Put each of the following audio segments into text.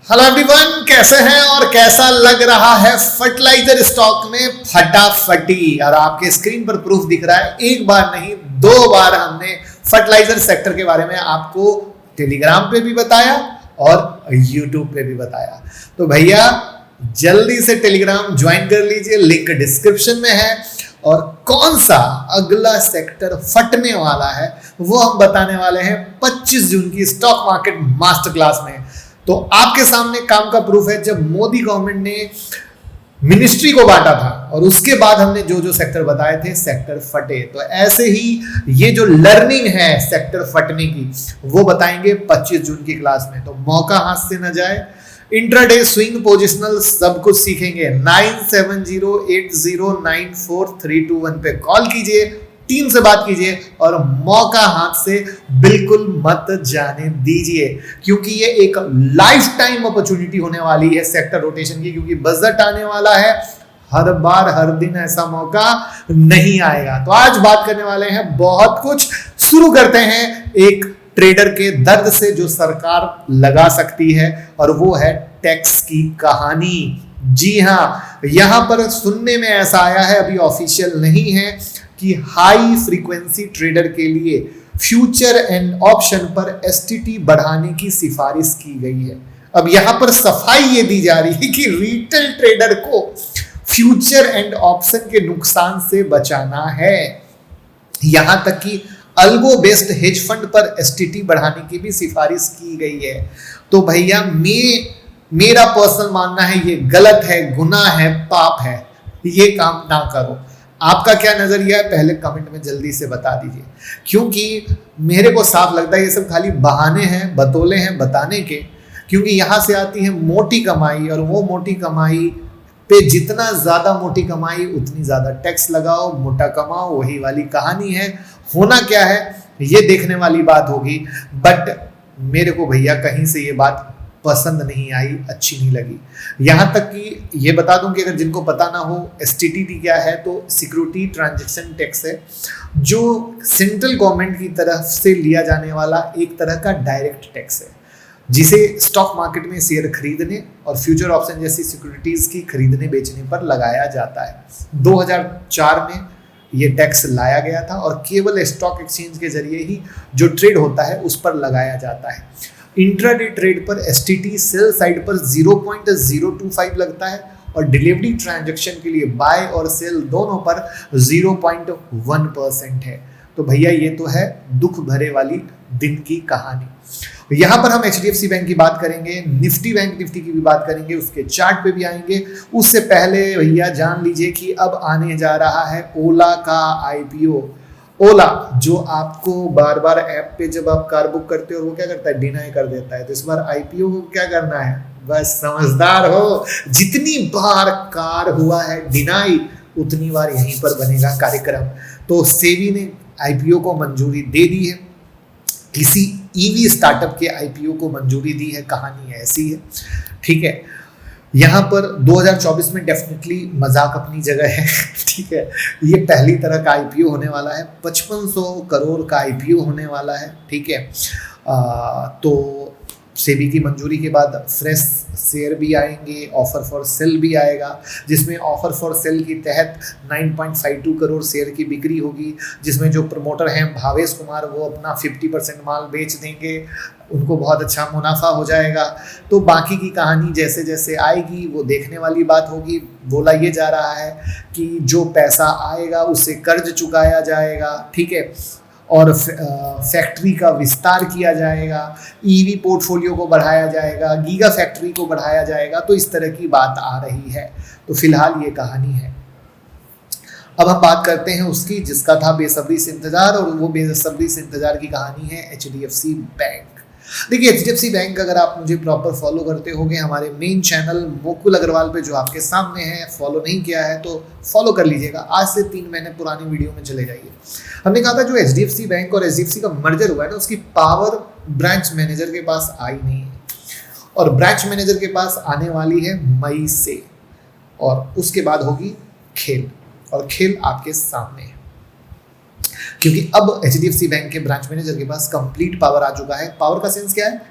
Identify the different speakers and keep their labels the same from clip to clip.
Speaker 1: Hello everyone, कैसे हैं और कैसा लग रहा है फर्टिलाइजर स्टॉक में फटाफटी। और आपके स्क्रीन पर प्रूफ दिख रहा है, एक बार नहीं दो बार हमने फर्टिलाइजर सेक्टर के बारे में आपको टेलीग्राम पे भी बताया और यूट्यूब पे भी बताया। तो भैया जल्दी से टेलीग्राम ज्वाइन कर लीजिए, लिंक डिस्क्रिप्शन में है। और कौन सा अगला सेक्टर फटने वाला है वो हम बताने वाले हैं 25 जून की स्टॉक मार्केट मास्टर क्लास में। तो आपके सामने काम का प्रूफ है, जब मोदी गवर्नमेंट ने मिनिस्ट्री को बांटा था और उसके बाद हमने जो जो सेक्टर बताए थे सेक्टर फटे। तो ऐसे ही ये जो लर्निंग है सेक्टर फटने की वो बताएंगे 25 जून की क्लास में। तो मौका हाथ से न जाए। इंट्राडे स्विंग पोजिशनल सब कुछ सीखेंगे। 9708094321 पे कॉल कीजिए, टीम से बात कीजिए और मौका हाथ से बिल्कुल मत जाने दीजिए, क्योंकि ये एक लाइफ टाइम अपॉर्चुनिटी होने वाली है सेक्टर रोटेशन की। क्योंकि बजट आने वाला है, हर बार हर दिन ऐसा मौका नहीं आएगा। तो आज बात करने वाले हैं बहुत कुछ। शुरू करते हैं एक ट्रेडर के दर्द से जो सरकार लगा सकती है, और वो है टैक्स की कहानी। जी हाँ, यहां पर सुनने में ऐसा आया है, अभी ऑफिशियल नहीं है, कि हाई फ्रीक्वेंसी ट्रेडर के लिए फ्यूचर एंड ऑप्शन पर एसटीटी बढ़ाने की सिफारिश की गई है। अब यहां पर सफाई ये दी जा रही है कि रिटेल ट्रेडर को फ्यूचर एंड ऑप्शन के नुकसान से बचाना है। यहां तक कि अल्गो बेस्ड हेज फंड पर एसटीटी बढ़ाने की भी सिफारिश की गई है। तो भैया मेरा पर्सनल मानना है ये गलत है, गुनाह है, पाप है, ये काम ना करो। आपका क्या नजरिया है पहले कमेंट में जल्दी से बता दीजिए, क्योंकि मेरे को साफ लगता है ये सब खाली बहाने हैं, बतौले हैं बताने के। क्योंकि यहां से आती है मोटी कमाई, और वो मोटी कमाई पे जितना ज्यादा मोटी कमाई उतनी ज्यादा टैक्स लगाओ, मोटा कमाओ, वही वाली कहानी है। होना क्या है ये देखने वाली बात होगी। बट मेरे को भैया कहीं से ये बात पसंद नहीं आई, अच्छी नहीं लगी। यहां तक कि ये बता दूं कि अगर जिनको पता ना हो एसटीटी क्या है, तो सिक्योरिटी ट्रांजैक्शन टैक्स है, जो सेंट्रल गवर्नमेंट की तरफ से लिया जाने वाला एक तरह का डायरेक्ट टैक्स है, जिसे स्टॉक मार्केट में शेयर खरीदने और फ्यूचर ऑप्शन जैसी सिक्योरिटीज की खरीदने बेचने पर लगाया जाता है। 2004 में ये टैक्स लाया गया था और केवल स्टॉक एक्सचेंज के जरिए ही जो ट्रेड होता है उस पर लगाया जाता है। इंट्राडे ट्रेड पर एसटीटी सेल साइड पर 0.025 लगता है, और डिलीवरी ट्रांजैक्शन के लिए बाय और सेल दोनों पर 0.1% है। तो भैया ये तो है दुख भरे वाली दिन की कहानी। यहां पर हम एचडीएफसी बैंक की बात करेंगे, निफ्टी बैंक निफ्टी की भी बात करेंगे, उसके चार्ट पे भी आएंगे। उससे पहले भैया जान लीजिए कि अब आने जा रहा है ओला का आईपीओ। ओला जो आपको बार बार ऐप पे जब आप कार बुक करते हो वो क्या करता है, डिनाई कर देता है। तो इस बार आईपीओ को क्या करना है, बस समझदार हो, जितनी बार कार हुआ है डिनाई उतनी बार यहीं पर बनेगा कार्यक्रम। तो सेबी ने आईपीओ को मंजूरी दे दी है, किसी ईवी स्टार्टअप के आईपीओ को मंजूरी दी है, कहानी ऐसी है। ठीक है, यहाँ पर 2024 में डेफिनेटली मजाक अपनी जगह है। ठीक है, ये पहली तरह का आईपीओ होने वाला है, 5500 करोड़ का आईपीओ होने वाला है। ठीक है, तो सेबी की मंजूरी के बाद फ्रेश शेयर भी आएंगे, ऑफर फॉर सेल भी आएगा, जिसमें ऑफर फॉर सेल के तहत 9.52 करोड़ शेयर की बिक्री होगी, जिसमें जो प्रमोटर हैं भावेश कुमार वो अपना 50% माल बेच देंगे, उनको बहुत अच्छा मुनाफा हो जाएगा। तो बाकी की कहानी जैसे जैसे आएगी वो देखने वाली बात होगी। बोला ये जा रहा है कि जो पैसा आएगा उसे कर्ज चुकाया जाएगा। ठीक है, और फैक्ट्री का विस्तार किया जाएगा, ईवी पोर्टफोलियो को बढ़ाया जाएगा, गीगा फैक्ट्री को बढ़ाया जाएगा। तो इस तरह की बात आ रही है। तो फिलहाल ये कहानी है। अब हम बात करते हैं उसकी जिसका था बेसब्री से इंतजार, और वो बेसब्री से इंतजार की कहानी है एचडीएफसी बैंक। देखिए एचडीएफसी बैंक अगर आप मुझे प्रॉपर फॉलो करते होंगे हमारे मेन चैनल मुकुल अग्रवाल पे जो आपके सामने है, फॉलो नहीं किया है तो फॉलो कर लीजिएगा। आज से 3 महीने पुरानी वीडियो में चले जाइए। हमने कहा था जो एचडीएफसी बैंक और एचडीएफसी का मर्जर हुआ है ना, उसकी पावर ब्रांच मैनेजर के पास आई नहीं है, और ब्रांच मैनेजर के पास आने वाली है मई से, और उसके बाद होगी खेल, और खेल आपके सामने है। क्योंकि अब एचडीएफसी बैंक के ब्रांच मैनेजर के पास कंप्लीट पावर आ चुका है। पावर का सेंस क्या है,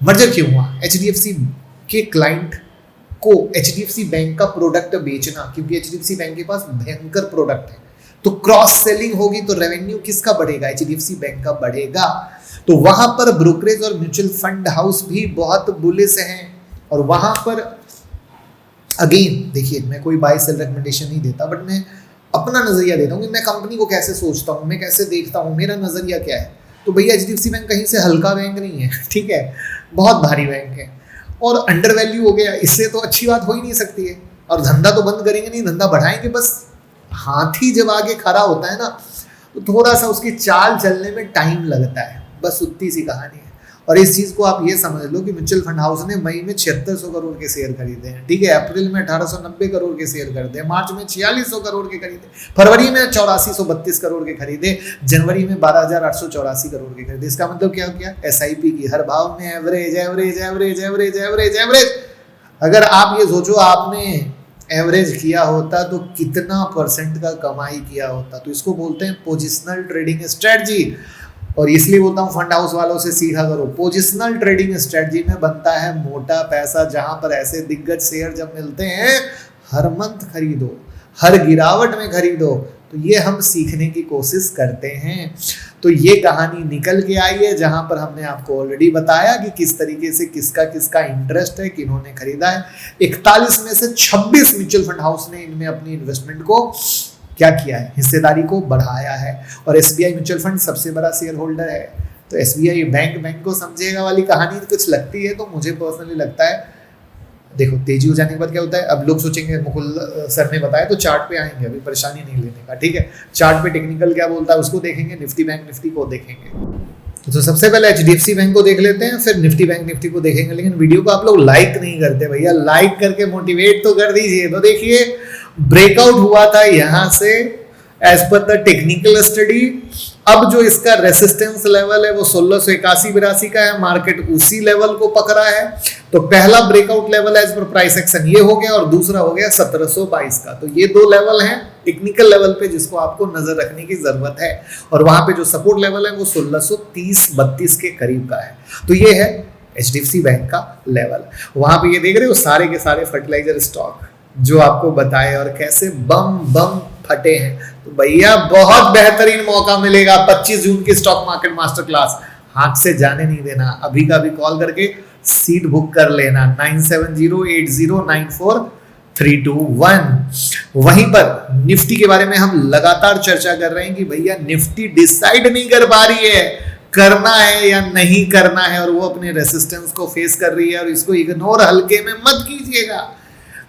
Speaker 1: मर्जर क्यों हुआ, एचडीएफसी कि क्लाइंट को एचडीएफसी बैंक का प्रोडक्ट बेचना, क्योंकि एचडीएफसी बैंक के पास भयंकर प्रोडक्ट है, तो क्रॉस सेलिंग होगी तो रेवेन्यू किसका बढ़ेगा? एचडीएफसी बैंक का बढ़ेगा। तो वहां पर ब्रोकरेज और म्यूचुअल फंड हाउस भी बहुत बुलिश हैं, और वहां पर अगेन देखिए, मैं कोई बाय सेल रिकमेंडेशन नहीं देता, बट मैं अपना नजरिया देता हूँ कि मैं कंपनी को कैसे सोचता हूँ, मैं कैसे देखता हूँ, मेरा नजरिया क्या है। तो भैया एचडीएफसी बैंक कहीं से हल्का बैंक नहीं है, ठीक है, बहुत भारी बैंक है और अंडर वैल्यू हो गया, इससे तो अच्छी बात हो ही नहीं सकती है। और धंधा तो बंद करेंगे नहीं, धंधा बढ़ाएंगे। बस हाथी जब आगे खड़ा होता है ना, तो थोड़ा सा उसकी चाल चलने में टाइम लगता है, बस उतनी सी कहानी है। और इस चीज को आप ये समझ लो कि म्यूचुअल फंड हाउस ने मई में 7600 करोड़ के शेयर खरीदे हैं, ठीक है, अप्रैल में 1890 करोड़ के शेयर खरीदे, मार्च में 4600 करोड़ के खरीदे, फरवरी में 8432 करोड़ के खरीदे, जनवरी में 12884 करोड़ के खरीदे। इसका मतलब क्या हो गया? एसआईपी की हर भाव में average average average average average average. अगर आप ये सोचो आपने एवरेज किया होता तो कितना परसेंट का कमाई किया होता। तो इसको बोलते हैं पोजिशनल ट्रेडिंग स्ट्रेटजी। और इसलिए बोलता हूँ फंड हाउस वालों से सीखा करो। पोजिशनल ट्रेडिंग स्ट्रेटजी में बनता है मोटा पैसा, जहां पर ऐसे दिग्गज शेयर जब मिलते हैं हर मंथ खरीदो, हर गिरावट में खरीदो। तो ये हम सीखने की कोशिश करते हैं। तो ये कहानी निकल के आई है, जहां पर हमने आपको ऑलरेडी बताया कि किस तरीके से किसका किसका इंटरेस्ट है, किन्होंने खरीदा है। 41 में से 26 म्यूचुअल फंड हाउस ने इनमें अपनी इन्वेस्टमेंट को क्या किया है, हिस्सेदारी को बढ़ाया है। और एसबीआई म्यूचुअल फंड सबसे बड़ा शेयर होल्डर है। तो एसबीआई बैंक को समझेगा वाली कहानी कुछ लगती है। तो मुझे पर्सनली लगता है, देखो तेजी हो जाने के बाद क्या होता है, अब लोग सोचेंगे मुकुल सर ने बताया तो चार्ट पे आएंगे, अभी परेशानी नहीं लेने का, ठीक है। चार्ट पे टेक्निकल क्या बोलता है उसको देखेंगे, निफ्टी बैंक निफ्टी को देखेंगे। तो सबसे पहले एचडीएफसी बैंक को देख लेते हैं, फिर निफ्टी बैंक निफ्टी को देखेंगे। लेकिन वीडियो को आप लोग लाइक नहीं करते भैया, लाइक करके मोटिवेट तो कर दीजिए। तो देखिए ब्रेकआउट हुआ था यहां से as per the technical study. अब जो इसका रेसिस्टेंस लेवल है वो 1681-82 का है, मार्केट उसी लेवल को पकड़ा है। तो पहला ब्रेकआउट लेवल एज पर प्राइस एक्शन ये हो गया, और दूसरा हो गया 1722 का। तो ये दो लेवल हैं टेक्निकल लेवल पे जिसको आपको नजर रखने की जरूरत है। और वहां पे जो सपोर्ट लेवल है वो 1630-32 के करीब का है। तो ये है एचडीएफसी बैंक का लेवल। वहां पे ये देख रहे हो सारे के सारे फर्टिलाइजर स्टॉक जो आपको बताए और कैसे बम बम फटे हैं। तो भैया बहुत बेहतरीन मौका मिलेगा 25 जून की स्टॉक मार्केट मास्टर क्लास, हाथ से जाने नहीं देना। अभी का भी कॉल करके सीट बुक कर लेना 9708094321। वहीं पर निफ्टी के बारे में हम लगातार चर्चा कर रहे हैं कि भैया निफ्टी डिसाइड नहीं कर पा रही है करना है या नहीं करना है, और वो अपने रेसिस्टेंस को फेस कर रही है। और इसको इग्नोर हल्के में मत कीजिएगा,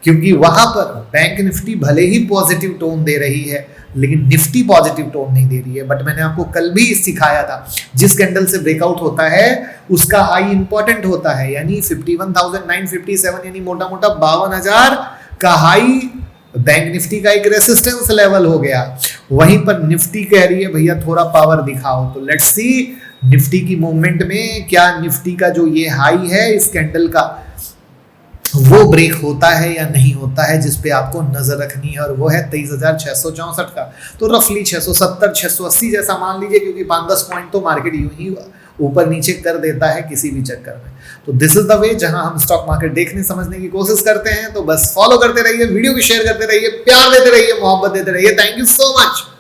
Speaker 1: क्योंकि वहां पर बैंक निफ्टी भले ही पॉजिटिव टोन दे रही है लेकिन निफ्टी पॉजिटिव टोन नहीं दे रही है। बट मैंने आपको कल भी सिखाया था, जिस कैंडल से ब्रेकआउट होता है उसका हाई इंपॉर्टेंट होता है, यानी 51,957 यानी मोटा मोटा 52,000 का हाई बैंक निफ्टी का एक रेसिस्टेंस लेवल हो गया। वहीं पर निफ्टी कह रही है भैया थोड़ा पावर दिखाओ। तो लेट्स सी निफ्टी की मूवमेंट में क्या निफ्टी का जो ये हाई है इस कैंडल का वो ब्रेक होता है या नहीं होता है, जिस पे आपको नजर रखनी है। और वो है 23,664 का। तो रफली 670 680 जैसा मान लीजिए, क्योंकि 5-10 पॉइंट तो मार्केट यूं ही ऊपर नीचे कर देता है किसी भी चक्कर में। तो दिस इज द वे जहां हम स्टॉक मार्केट देखने समझने की कोशिश करते हैं। तो बस फॉलो करते रहिए, वीडियो को शेयर करते रहिए, प्यार देते रहिए, मोहब्बत देते रहिए। Thank you so much.